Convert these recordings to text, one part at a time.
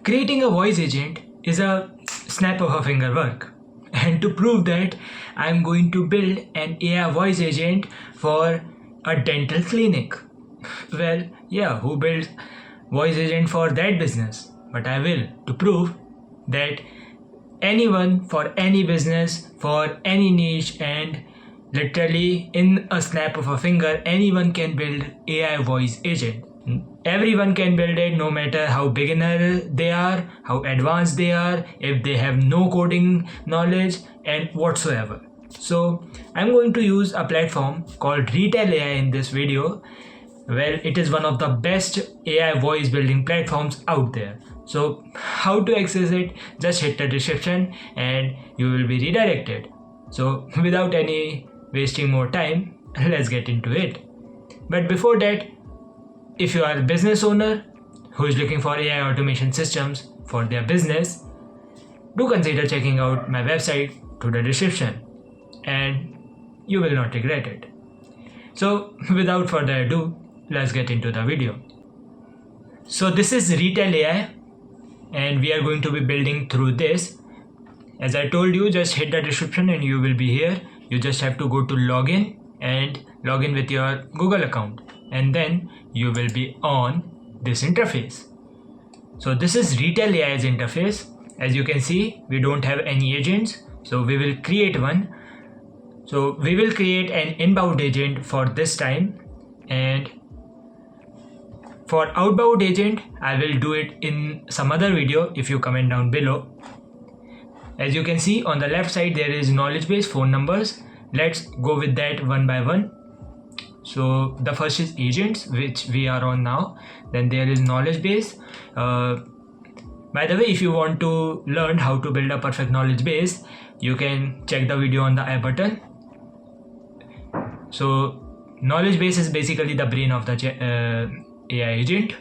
Creating a voice agent is a snap of a finger work. And to prove that, I'm going to build an AI voice agent for a dental clinic. Well, yeah, who builds voice agent for that business? But I will, to prove that anyone for any business, for any niche, and literally in a snap of a finger, anyone can build AI voice agent. Everyone can build it, no matter how beginner they are, how advanced they are, if they have no coding knowledge and whatsoever. So I'm going to use a platform called Retell AI in this video. Well, it is one of the best AI voice building platforms out there. So how to access it? Just hit the description and you will be redirected. So without any wasting more time, let's get into it. But before that, if you are a business owner who is looking for AI automation systems for their business, do consider checking out my website through the description and you will not regret it. So without further ado, let's get into the video. So this is Retell AI and we are going to be building through this. As I told you, just hit the description and you will be here. You just have to go to login and log in with your Google account, and then you will be on this interface. So this is Retell AI's interface. As you can see, we don't have any agents, so we will create one. So we will create an inbound agent for this time, and for outbound agent I will do it in some other video if you comment down below. As you can see on the left side there is knowledge base, phone numbers. Let's go with that one by one. So the first is agents, which we are on now. Then there is knowledge base. By the way, if you want to learn how to build a perfect knowledge base, you can check the video on the I button. So knowledge base is basically the brain of the AI agent.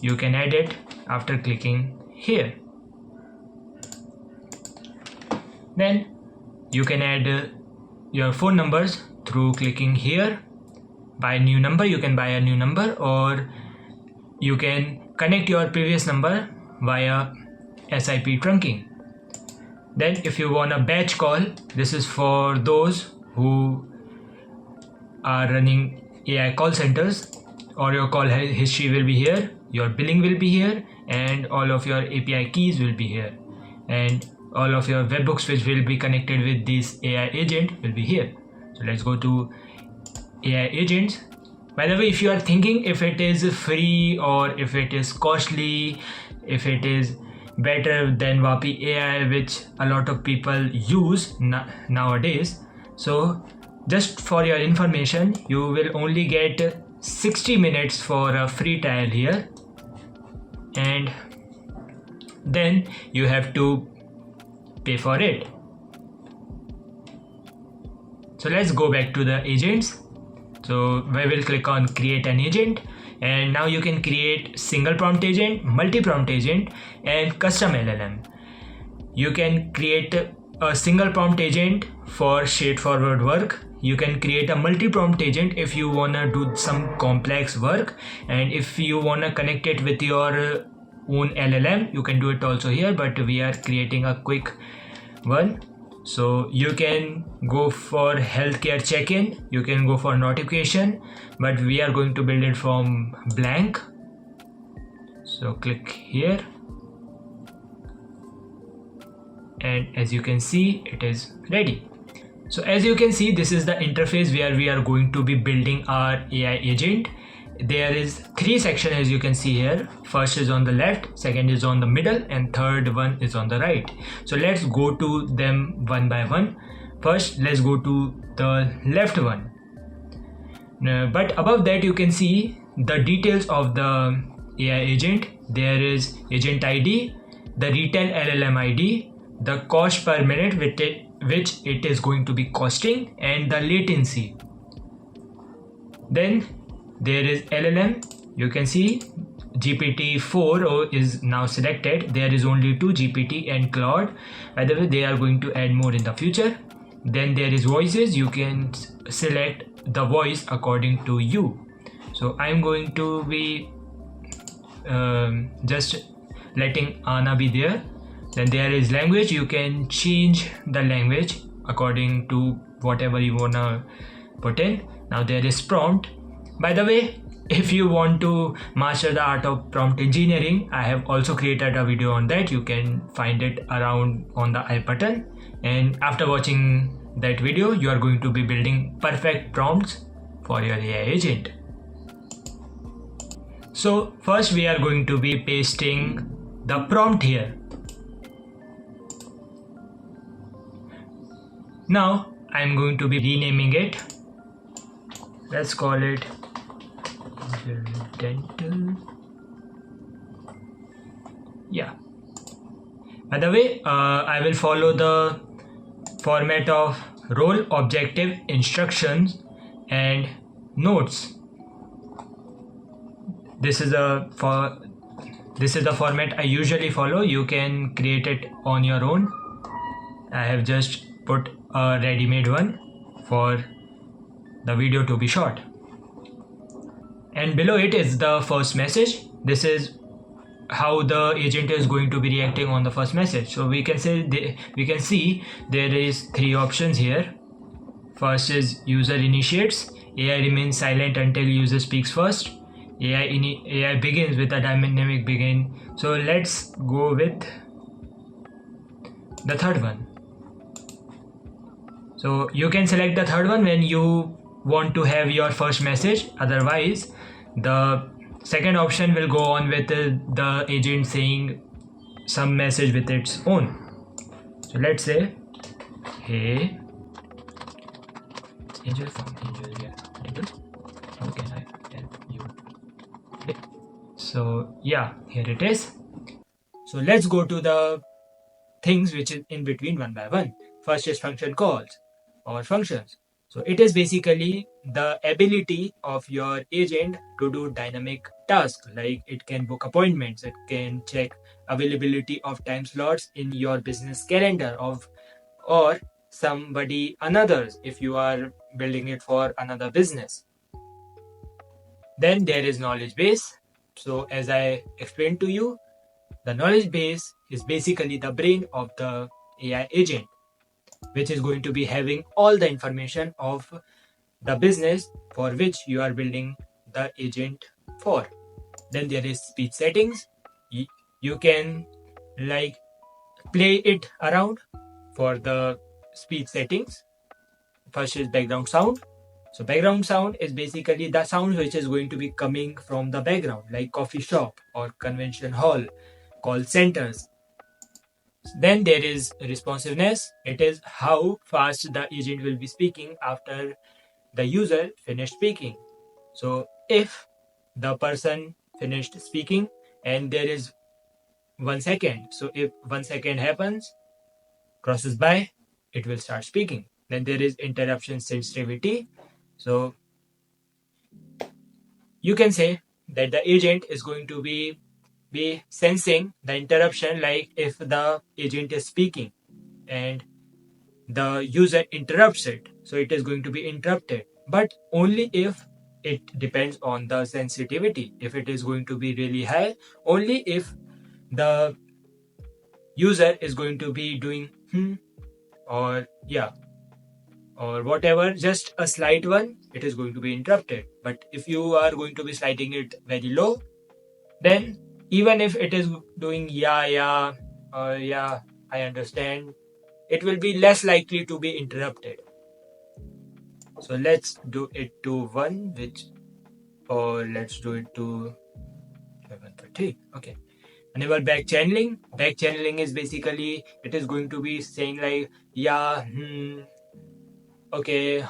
You can add it after clicking here. Then you can add your phone numbers through clicking here. Buy a new number, you can buy a new number, or you can connect your previous number via SIP trunking. Then if you want a batch call, this is for those who are running AI call centers, or your call history will be here, your billing will be here, and all of your API keys will be here, and all of your webhooks which will be connected with this AI agent will be here. So let's go to AI agents. By the way, if you are thinking if it is free or if it is costly, if it is better than Vapi AI, which a lot of people use nowadays, so just for your information, you will only get 60 minutes for a free trial here, and then you have to pay for it. So let's go back to the agents. So we will click on create an agent, and now you can create single prompt agent, multi-prompt agent, and custom LLM. You can create a single prompt agent for straightforward work. You can create a multi-prompt agent if you wanna do some complex work, and if you wanna connect it with your own LLM, you can do it also here, but we are creating a quick one. So you can go for healthcare check-in, you can go for notification, but we are going to build it from blank. So click here, and as you can see, it is ready. So as you can see, this is the interface where we are going to be building our AI agent. There is 3 sections, as you can see here. First is on the left, second is on the middle, and third one is on the right. So let's go to them one by one. First, let's go to the left one. But above that, you can see the details of the AI agent. There is agent ID, the Retell LLM ID, the cost per minute which it is going to be costing, and the latency. Then there is LLM. You can see GPT-4 is now selected. There is only 2, GPT and Claude. By the way, they are going to add more in the future. Then there is voices. You can select the voice according to you. So I'm going to be just letting Ana be there. Then there is language. You can change the language according to whatever you wanna put in. Now there is prompt. By the way, if you want to master the art of prompt engineering, I have also created a video on that. You can find it around on the I button. And after watching that video, you are going to be building perfect prompts for your AI agent. So first we are going to be pasting the prompt here. Now I'm going to be renaming it. Let's call it dental. Yeah. By the way, I will follow the format of role, objective, instructions, and notes. This is the format I usually follow. You can create it on your own. I have just put a ready-made one for the video to be short. And below it is the first message. This is how the agent is going to be reacting on the first message. So we can see there is 3 options here. First is user initiates. AI remains silent until user speaks first. AI begins with a dynamic begin. So let's go with the third one. So you can select the third one when you want to have your first message. Otherwise, the second option will go on with the agent saying some message with its own. So let's say, hey, Angel from Angel, yeah, how can I help you? Okay. So yeah, here it is. So let's go to the things which is in between one by one. First is function calls or functions. So it is basically the ability of your agent to do dynamic tasks, like it can book appointments, it can check availability of time slots in your business calendar or somebody another's if you are building it for another business. Then there is knowledge base. So as I explained to you, the knowledge base is basically the brain of the AI agent, which is going to be having all the information of the business for which you are building the agent for. Then there is speech settings. You can like play it around for the speech settings. First is background sound. So background sound is basically the sound which is going to be coming from the background, like coffee shop or convention hall, call centers. Then there is responsiveness. It is how fast the agent will be speaking after the user finished speaking. So if the person finished speaking and there is 1 second, so if 1 second happens, crosses by, it will start speaking. Then there is interruption sensitivity. So you can say that the agent is going to be sensing the interruption, like if the agent is speaking and the user interrupts it, so it is going to be interrupted, but only if it depends on the sensitivity. If it is going to be really high, only if the user is going to be doing or yeah or whatever, just a slight one, it is going to be interrupted. But if you are going to be sliding it very low, then even if it is doing yeah I understand, it will be less likely to be interrupted. So let's do it to 1, or let's do it to 730. Okay. Enable back channeling. Back channeling is basically, it is going to be saying like yeah, okay,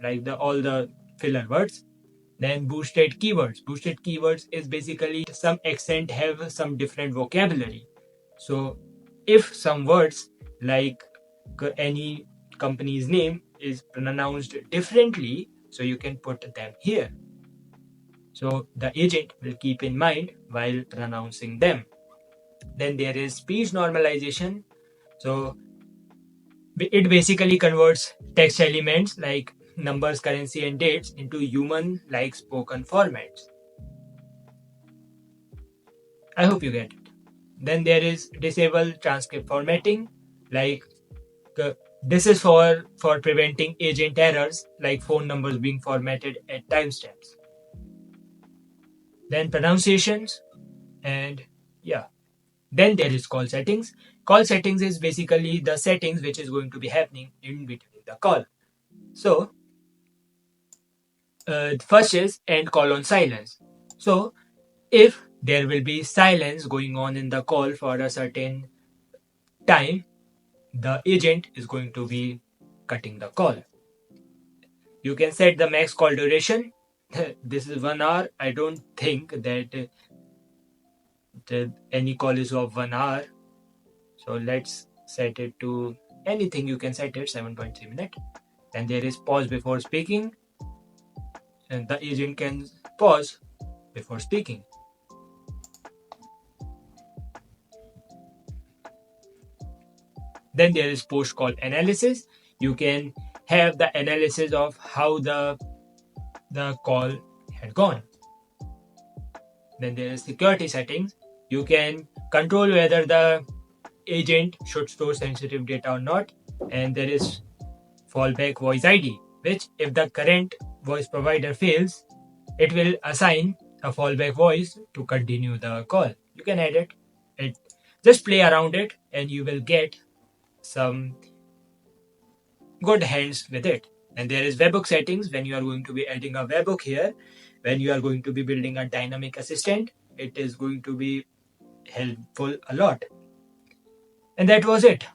like all the filler words. Then boosted keywords. Boosted keywords is basically some accent have some different vocabulary. So if some words like any company's name is pronounced differently, so you can put them here. So the agent will keep in mind while pronouncing them. Then there is speech normalization. So it basically converts text elements like numbers, currency, and dates into human like spoken formats. I hope you get it. Then there is disable transcript formatting, like this is for preventing agent errors like phone numbers being formatted at timestamps. Then pronunciations, and yeah. Then there is call settings. Call settings is basically the settings which is going to be happening in between the call. So first is end call on silence. So if there will be silence going on in the call for a certain time, the agent is going to be cutting the call. You can set the max call duration. This is 1 hour. I don't think that any call is of 1 hour. So let's set it to anything. You can set it 7.3 minutes. Then there is pause before speaking, and the agent can pause before speaking. Then there is post call analysis. You can have the analysis of how the call had gone. Then there is security settings. You can control whether the agent should store sensitive data or not. And there is fallback voice ID, which if the current voice provider fails, it will assign a fallback voice to continue the call. You can edit it. Just play around it and you will get some good hands with it. And there is webhook settings. When you are going to be adding a webhook here, when you are going to be building a dynamic assistant, it is going to be helpful a lot. And that was it.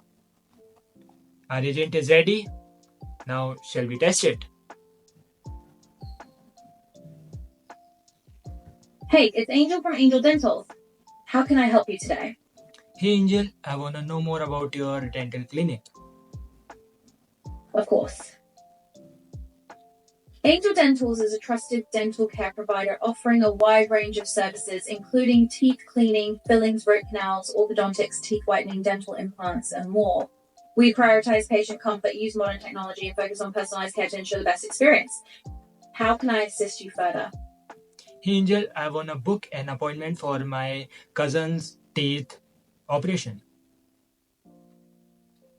Our agent is ready. Now shall we test it? Hey, it's Angel from Angel Dental. How can I help you today? Hey Angel, I want to know more about your dental clinic. Of course. Angel Dentals is a trusted dental care provider offering a wide range of services, including teeth cleaning, fillings, root canals, orthodontics, teeth whitening, dental implants, and more. We prioritize patient comfort, use modern technology, and focus on personalized care to ensure the best experience. How can I assist you further? Hey Angel, I want to book an appointment for my cousin's teeth operation.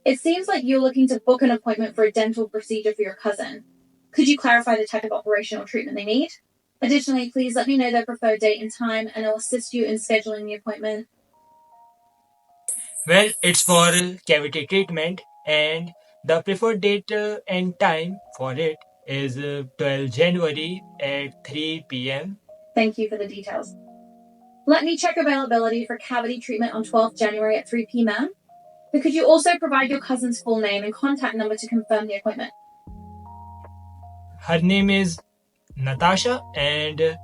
It seems like you're looking to book an appointment for a dental procedure for your cousin. Could you clarify the type of operation or treatment they need? Additionally, please let me know their preferred date and time, and I'll assist you in scheduling the appointment. Well, it's for cavity treatment, and the preferred date and time for it is 12 January at 3 p.m. Thank you for the details. Let me check availability for cavity treatment on 12th January at 3 p.m. But could you also provide your cousin's full name and contact number to confirm the appointment? Her name is Natasha, and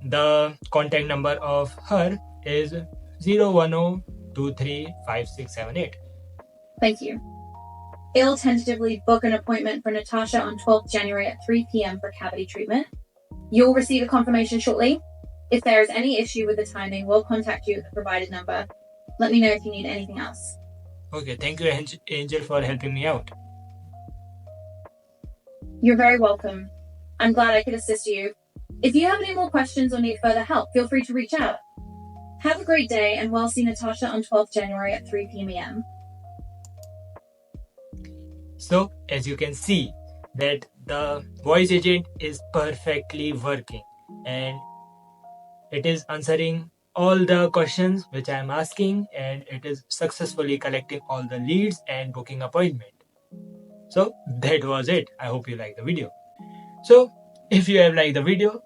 the contact number of her is 010235678. Thank you. I'll tentatively book an appointment for Natasha on 12th January at 3 p.m. for cavity treatment. You'll receive a confirmation shortly. If there is any issue with the timing, we'll contact you at the provided number. Let me know if you need anything else. Okay, thank you, Angel, for helping me out. You're very welcome. I'm glad I could assist you. If you have any more questions or need further help, feel free to reach out. Have a great day, and we'll see Natasha on 12th January at 3 p.m. So, as you can see, that the voice agent is perfectly working, and it is answering all the questions which I am asking, and it is successfully collecting all the leads and booking appointment. So that was it. I hope you liked the video. So if you have liked the video,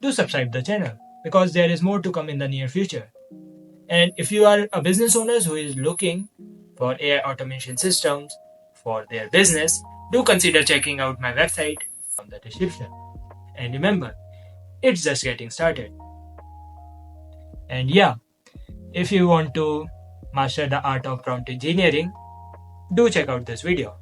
do subscribe the channel because there is more to come in the near future. And if you are a business owner who is looking for AI automation systems for their business, do consider checking out my website from the description. And remember, it's just getting started. And yeah, if you want to master the art of prompt engineering, do check out this video.